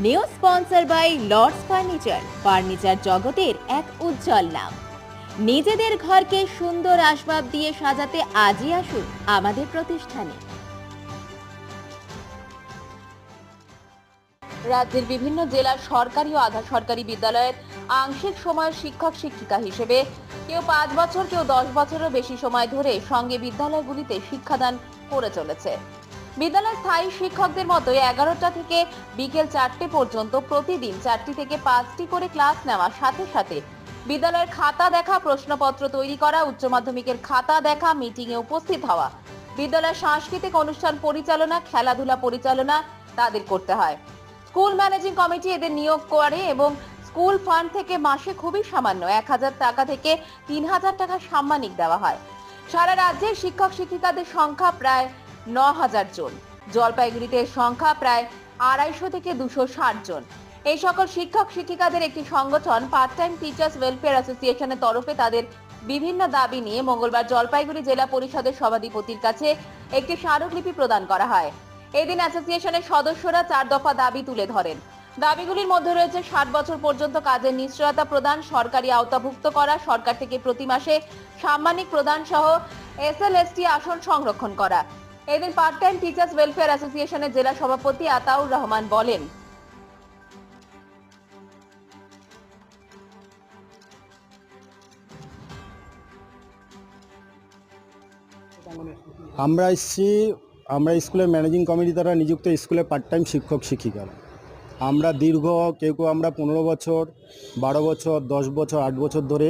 New sponsor by Lords furniture জগতের এক উজ্জ্বল নাম। নিজেদের ঘরকে সুন্দর আসবাব দিয়ে সাজাতে আজই আসুন আমাদের প্রতিষ্ঠানে। রাজ্যের বিভিন্ন জেলার সরকারি ও আধা সরকারি বিদ্যালয়ের আংশিক সময়ের শিক্ষক শিক্ষিকা হিসেবে কেউ 5 বছর, কেউ 10 বছরেরও বেশি সময় ধরে সঙ্গে বিদ্যালয়গুলিতে শিক্ষাদান করে চলেছে। বিদ্যালয়ের স্থায়ী শিক্ষকদের মতো 11টা থেকে বিকেল 4টে পর্যন্ত প্রতিদিন 4টি থেকে 5টি করে ক্লাস নেওয়া, সাথে সাথে বিদ্যালয়ের খাতা দেখা, প্রশ্নপত্র তৈরি করা, উচ্চ মাধ্যমিকের খাতা দেখা, মিটিংয়ে উপস্থিত হওয়া, বিদ্যালয়ের সাংস্কৃতিক অনুষ্ঠান পরিচালনা, খেলাধুলা পরিচালনা তাদের করতে হয়। স্কুল ম্যানেজিং কমিটি এদের নিয়োগ করে এবং স্কুল ফান্ড থেকে মাসে খুবই সামান্য 1000 টাকা থেকে 3000 টাকা সাম্মানিক দেওয়া হয়। সারা রাজ্যে শিক্ষক শিক্ষিকাদের সংখ্যা প্রায় 9000 জন। জলপাইগুড়িতে সংখ্যা প্রায় 250 থেকে 260 জন। এই সকল শিক্ষক শিক্ষিকাদের একটি সংগঠন পার্ট টাইম টিচার্স ওয়েলফেয়ার অ্যাসোসিয়েশনের তরফে তাদের বিভিন্ন দাবি নিয়ে মঙ্গলবার জলপাইগুড়ি জেলা পরিষদের সভাধিপতির কাছে একটি স্মারকলিপি প্রদান করা হয়। এদিন অ্যাসোসিয়েশনের সদস্যরা 4 দফা দাবি তুলে ধরেন। দাবিগুলির মধ্যে রয়েছে 60 বছর পর্যন্ত কাজের নিশ্চয়তা প্রদান, সরকারি আওতাভুক্ত করা, সরকার থেকে প্রতি মাসে সাম্মানিক প্রদান সহ এসএলএসটি আসন সংরক্ষণ করা। এদিন পার্ট টাইম টিচার্স ওয়েলফেয়ার অ্যাসোসিয়েশনের জেলা সভাপতি আতাউর রহমান বলেন, আমরা স্কুলের ম্যানেজিং কমিটি দ্বারা নিযুক্ত স্কুলে পার্ট টাইম শিক্ষক শিক্ষিকারা। আমরা দীর্ঘ কেউ আমরা 15 বছর, 12 বছর, 10 বছর, 8 বছর ধরে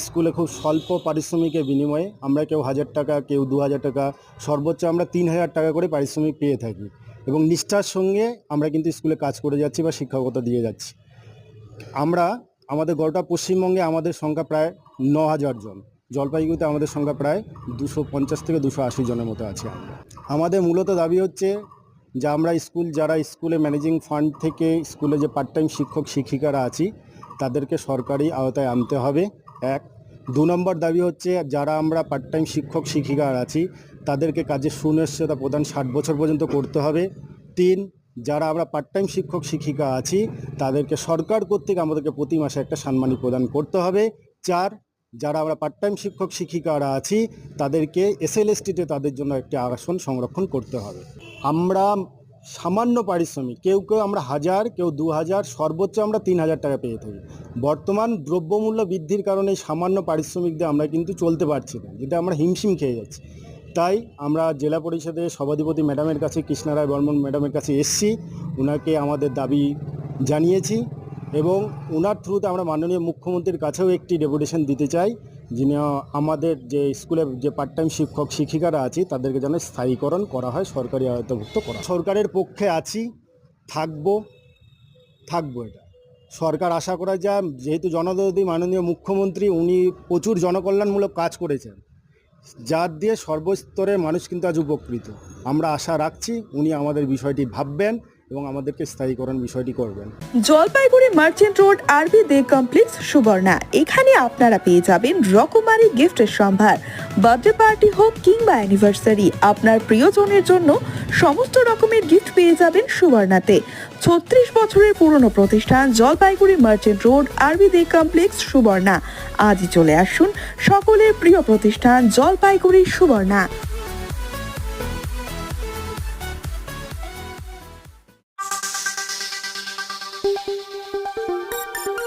স্কুলে খুব স্বল্প পারিশ্রমিকের বিনিময়ে আমরা কেউ 1000 টাকা, কেউ 2000 টাকা, সর্বোচ্চ আমরা 3000 টাকা করে পারিশ্রমিক পেয়ে থাকি এবং নিষ্ঠার সঙ্গে আমরা কিন্তু স্কুলে কাজ করে যাচ্ছি বা শিক্ষকতা দিয়ে যাচ্ছি। আমাদের গোটা পশ্চিমবঙ্গে আমাদের সংখ্যা প্রায় 9000 জন। জলপাইগুড়িতে আমাদের সংখ্যা প্রায় 250 থেকে 280 জনের মতো আছে। আমাদের মূলত দাবি হচ্ছে যে আমরা যারা স্কুলে ম্যানেজিং ফান্ড থেকে স্কুলে যে পার্ট টাইম শিক্ষক শিক্ষিকারা আছি তাদেরকে সরকারি আওতায় আনতে হবে। 1। 2 নম্বর দাবি হচ্ছে যারা আমরা পার্ট টাইম শিক্ষক শিক্ষিকারা আছি তাদেরকে কাজের সুনিশ্চয়তা প্রদান 60 বছর পর্যন্ত করতে হবে। 3। যারা আমরা পার্ট টাইম শিক্ষক শিক্ষিকা আছি তাদেরকে সরকার কর্তৃক আমাদেরকে প্রতি মাসে একটা সম্মানী প্রদান করতে হবে। 4। যারা আমরা পার্ট টাইম শিক্ষক শিক্ষিকারা আছি তাদেরকে এসএলএসটিতে তাদের জন্য একটি আসন সংরক্ষণ করতে হবে। আমরা সামান্য পারিশ্রমিক, কেউ আমরা 1000, কেউ 2000, সর্বোচ্চ আমরা 3000 টাকা পেয়ে থাকি। বর্তমান দ্রব্যমূল্য বৃদ্ধির কারণে সামান্য পারিশ্রমিক দিয়ে আমরা কিন্তু চলতে পারছি না, যেটা আমরা হিমশিম খেয়ে যাচ্ছি। তাই আমরা জেলা পরিষদের সভাধিপতি ম্যাডামের কাছে, কৃষ্ণা রায় বর্মন ম্যাডামের কাছে এসেছি, ওনাকে আমাদের দাবি জানিয়েছি এবং ওনার থ্রুতে আমরা মাননীয় মুখ্যমন্ত্রীর কাছেও একটি ডেপুটেশন দিতে চাই, যিনি আমাদের যে স্কুলের যে পার্ট টাইম শিক্ষক শিক্ষিকারা আছি তাদেরকে যেন স্থায়ীকরণ করা হয়, সরকারি আওতাভুক্ত করা। সরকারের পক্ষে আছি, থাকবো। এটা সরকার আশা করা যায়, যেহেতু জনদরদী মাননীয় মুখ্যমন্ত্রী উনি প্রচুর জনকল্যাণমূলক কাজ করেছেন, যার দিয়ে সর্বস্তরের মানুষ কিন্তু আজ উপকৃত। আমরা আশা রাখছি উনি আমাদের বিষয়টি ভাববেন এবং আমাদেরকে স্থায়ীকরণ বিষয়টি করবেন। জলপাইগুড়ি মার্চেন্ট রোড আরবি দে কমপ্লেক্স সুবর্ণা, এখানে আপনারা পেয়ে যাবেন রকমারি গিফটের সম্ভার। বার্থডে পার্টি হোক কিংবা অ্যানিভার্সারি, আপনার প্রিয়জনের জন্য সমস্ত রকমের গিফট পেয়ে যাবেন সুবর্ণাতে। 36 বছরের পুরনো প্রতিষ্ঠান জলপাইগুড়ি মার্চেন্ট রোড আরবি দে কমপ্লেক্স সুবর্ণা। আজই চলে আসুন সকলের প্রিয় প্রতিষ্ঠান জলপাইগুড়ি সুবর্ণা।